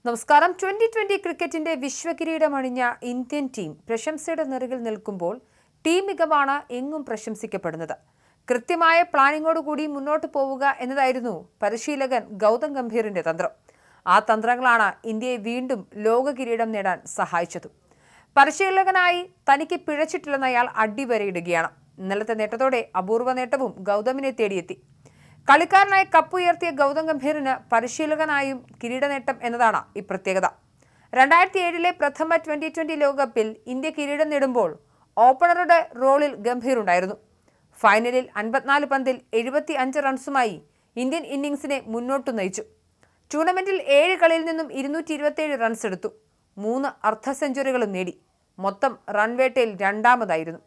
നമസ്കാരം. 2020 ക്രിക്കറ്റിന്റെ വിശ്വകിരീടമണിഞ്ഞ Indian team പ്രശംസയുടെ നിറകിൽ നിൽക്കുമ്പോൾ ടീം മികവാണ് എങ്ങും പ്രശംസിക്കപ്പെടുന്നത്. കൃത്യമായ പ്ലാനിങ്ങോടുകൂടി മുന്നോട്ട് പോവുക എന്നതായിരുന്നു പരിശീലകൻ ഗൗതം ഗംഭീറിന്റെ തന്ത്രം. ആ തന്ത്രങ്ങളാണ് ഇന്ത്യയെ വീണ്ടും ലോക കിരീടം നേടാൻ സഹായിച്ചതും. പരിശീലകനായി തനിക്ക് പിഴച്ചിട്ടില്ലെന്ന് അയാൾ അടിവരയിടുകയാണ്. ഇന്നലത്തെ നേട്ടത്തോടെ അപൂർവ നേട്ടവും ഗൗതമിനെ തേടിയെത്തി. കളിക്കാരനായി കപ്പുയർത്തിയ ഗൗതം ഗംഭീറിന് പരിശീലകനായും കിരീടനേട്ടം എന്നതാണ് ഈ പ്രത്യേകത. 2007 പ്രഥമ 2020 ലോകകപ്പിൽ ഇന്ത്യ കിരീടം നേടുമ്പോൾ ഓപ്പണറുടെ റോളിൽ ഗംഭീർ ഉണ്ടായിരുന്നു. ഫൈനലിൽ 54 പന്തിൽ 75 റൺസുമായി ഇന്ത്യൻ ഇന്നിംഗ്സിനെ മുന്നോട്ടു നയിച്ചു. ടൂർണമെന്റിൽ 7 കളിയിൽ നിന്നും 227 റൺസ് എടുത്തു. 3 അർദ്ധ സെഞ്ചുറികളും നേടി. മൊത്തം റൺവേട്ടയിൽ രണ്ടാമതായിരുന്നു.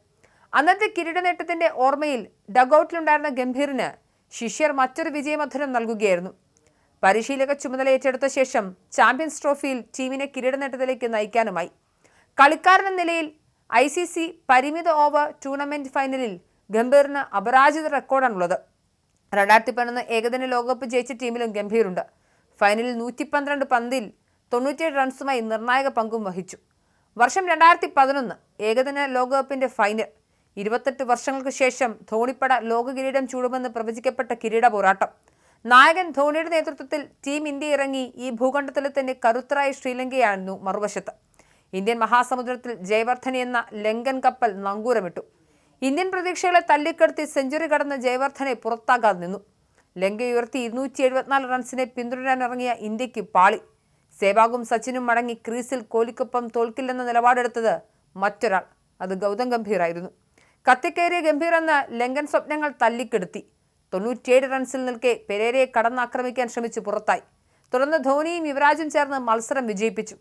അന്നത്തെ കിരീടനേട്ടത്തിന്റെ ഓർമ്മയിൽ ഡഗൌട്ടിലുണ്ടായിരുന്ന ഗംഭീറിന് ശിഷ്യർ മറ്റൊരു വിജയമധുരം നൽകുകയായിരുന്നു. പരിശീലക ചുമതല ഏറ്റെടുത്ത ശേഷം ചാമ്പ്യൻസ് ട്രോഫിയിൽ ടീമിനെ കിരീടനേട്ടത്തിലേക്ക് നയിക്കാനുമായി. കളിക്കാരൻ എന്ന നിലയിൽ ICC പരിമിത ഓവർ ടൂർണമെന്റ് ഫൈനലിൽ ഗംഭീറിന് അപരാജിത റെക്കോർഡാണുള്ളത്. 2011 ഏകദിന ലോകകപ്പ് ജയിച്ച ടീമിലും ഗംഭീറുണ്ട്. ഫൈനലിൽ 112 പന്തിൽ 97 റൺസുമായി നിർണായക പങ്കും വഹിച്ചു. വർഷം 2011 ഏകദിന ലോകകപ്പിന്റെ ഫൈനൽ. 28 വർഷങ്ങൾക്ക് ശേഷം ധോണിപ്പട ലോക കിരീടം ചൂടുമെന്ന് പ്രവചിക്കപ്പെട്ട കിരീട പോരാട്ടം. നായകൻ ധോണിയുടെ നേതൃത്വത്തിൽ ടീം ഇന്ത്യ ഇറങ്ങി ഈ ഭൂഖണ്ഡത്തിൽ തന്നെ കരുത്തരായ ശ്രീലങ്കയായിരുന്നു മറുവശത്ത്. ഇന്ത്യൻ മഹാസമുദ്രത്തിൽ ജയവർദ്ധനെ എന്ന ലങ്കൻ കപ്പൽ നങ്കൂരമിട്ടു. ഇന്ത്യൻ പ്രതീക്ഷകളെ തല്ലിക്കെടുത്തി സെഞ്ചുറി കടന്ന ജയവർദ്ധനെ പുറത്താകാതെ നിന്നു. ലങ്ക ഉയർത്തി 274 റൺസിനെ പിന്തുടരാനിറങ്ങിയ ഇന്ത്യക്ക് പാളി. സേവാഗും സച്ചിനും മടങ്ങി ക്രീസിൽ കോഹ്ലിക്കൊപ്പം തോൽക്കില്ലെന്ന നിലപാടെടുത്തത് മറ്റൊരാൾ. അത് ഗൗതം ഗംഭീറായിരുന്നു. കത്തിക്കയറിയ ഗംഭീർ എന്ന ലങ്കൻ സ്വപ്നങ്ങൾ തല്ലിക്കെടുത്തി. 97 റൺസിൽ നിൽക്കെ പെരേരയെ കടന്നാക്രമിക്കാൻ ശ്രമിച്ചു പുറത്തായി. തുടർന്ന് ധോണിയും യുവരാജും ചേർന്ന് മത്സരം വിജയിപ്പിച്ചു.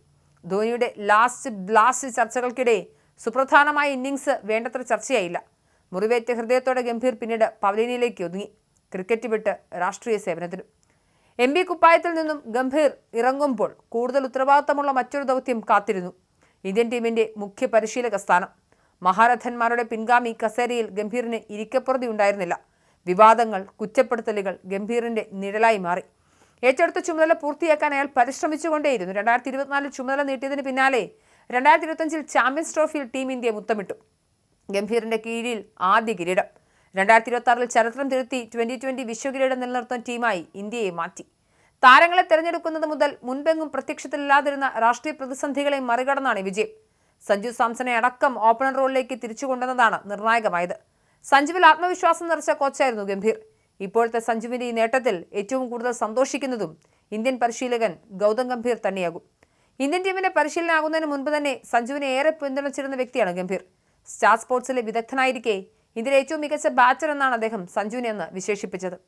ധോണിയുടെ ലാസ്റ്റ് ബ്ലാസ്റ്റ് ചർച്ചകൾക്കിടെ സുപ്രധാനമായ ഇന്നിംഗ്സ് വേണ്ടത്ര ചർച്ചയായില്ല. മുറിവേറ്റ ഹൃദയത്തോടെ ഗംഭീർ പിന്നീട് പവലിയനിലേക്ക് ഒതുങ്ങി. ക്രിക്കറ്റ് വിട്ട് രാഷ്ട്രീയ സേവനത്തിനും. MB കുപ്പായത്തിൽ നിന്നും ഗംഭീർ ഇറങ്ങുമ്പോൾ കൂടുതൽ ഉത്തരവാദിത്തമുള്ള മറ്റൊരു ദൗത്യം കാത്തിരുന്നു. ഇന്ത്യൻ ടീമിന്റെ മുഖ്യ പരിശീലക സ്ഥാനം. മഹാരഥന്മാരുടെ പിൻഗാമി കസേരയിൽ ഗംഭീറിന് ഇരിക്കപ്പുറതി ഉണ്ടായിരുന്നില്ല. വിവാദങ്ങൾ, കുറ്റപ്പെടുത്തലുകൾ ഗംഭീറിന്റെ നിഴലായി മാറി. ഏറ്റെടുത്ത ചുമതല പൂർത്തിയാക്കാൻ അയാൾ പരിശ്രമിച്ചുകൊണ്ടേയിരുന്നു. 2024 ചുമതല നീട്ടിയതിന് പിന്നാലെ 2025 ചാമ്പ്യൻസ് ട്രോഫിയിൽ ടീം ഇന്ത്യ മുത്തമിട്ടു. ഗംഭീറിന്റെ കീഴിൽ ആദ്യ കിരീടം. 2026 ചരിത്രം തിരുത്തി 2020 വിശ്വകിരീടം നിലനിർത്തുന്ന ടീമായി ഇന്ത്യയെ മാറ്റി. താരങ്ങളെ തെരഞ്ഞെടുക്കുന്നത് മുതൽ മുൻപെങ്ങും പ്രത്യക്ഷത്തിലില്ലാതിരുന്ന രാഷ്ട്രീയ പ്രതിസന്ധികളെ മറികടന്നാണ് വിജയം. സഞ്ജു സാംസണെ അടക്കം ഓപ്പണർ റോളിലേക്ക് തിരിച്ചുകൊണ്ടുവന്നതാണ് നിർണായകമായത്. സഞ്ജുവിൽ ആത്മവിശ്വാസം നിറച്ച കോച്ചായിരുന്നു ഗംഭീർ. ഇപ്പോഴത്തെ സഞ്ജുവിന്റെ ഈ നേട്ടത്തിൽ ഏറ്റവും കൂടുതൽ സന്തോഷിക്കുന്നതും ഇന്ത്യൻ പരിശീലകൻ ഗൗതം ഗംഭീർ തന്നെയാകും. ഇന്ത്യൻ ടീമിന്റെ പരിശീലനാകുന്നതിന് മുൻപ് തന്നെ സഞ്ജുവിനെ ഏറെ പിന്തുണച്ചിരുന്ന വ്യക്തിയാണ് ഗംഭീർ. സ്റ്റാർ സ്പോർട്സിലെ വിദഗ്ധനായിരിക്കെ ഇന്ത്യയിലെ ഏറ്റവും മികച്ച ബാറ്റർ എന്നാണ് അദ്ദേഹം സഞ്ജുവിനെ അന്ന് വിശേഷിപ്പിച്ചത്.